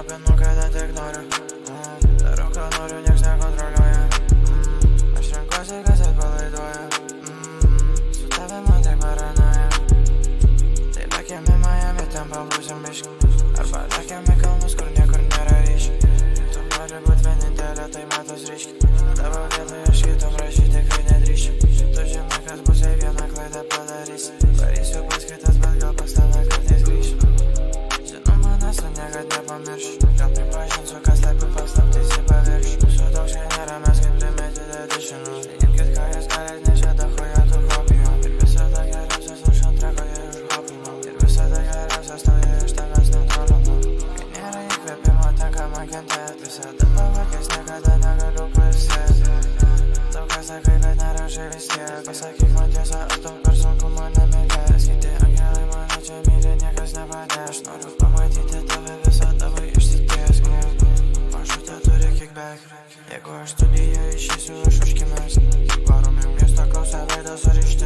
Papinu, kada tik noriu Darau, ką noriu, nieks nekontroliuoja Aš renkuosi, kas atpalaiduoja Su tavim man tai paranoja Tai lėkėm į Miami, ten pabūsim biškį Arba lėkėm į kalnus, kur niekur nėra ryšį Tu nori būt vienintelė, tai matos ryškiai Tavo vietoje aš kitom rašyti tikrai nedrįšiu Tu žinai, kas bus, jei vieną klaidą padarysi Varysiu pas kitas, bet gal pas tave kartais grįšiu Žinau, manęs tu niekad nepamirši Gal pripažinsiu, kas slepi paslaptis į paviršių Mūsų daug čia nėra, mes kaip limited edition Imkit, ką jūs galit, nešėda chuja tų kopijų Ir visada geriausias už antrą, ko jie užhopinu Ir visada geriausias tau jie iš tavęs netrolinu Kai nėra įkvėpimo, tenka man kentėt Visada pavakės, niekada negaliu pasėti Daug ką sakai, bet nerašai vis tiek Pasakyk man tiesą, ar tau per sunku mane mylės Kiti angelai mane čia myli, niekas nepadės Aš noriu pamatyti tave visą tavo išsitiesk Mažutė turi kickback Jeigu aš studiją išeisiu, aš užkimęs Varom į miestą, klausę veidą surišti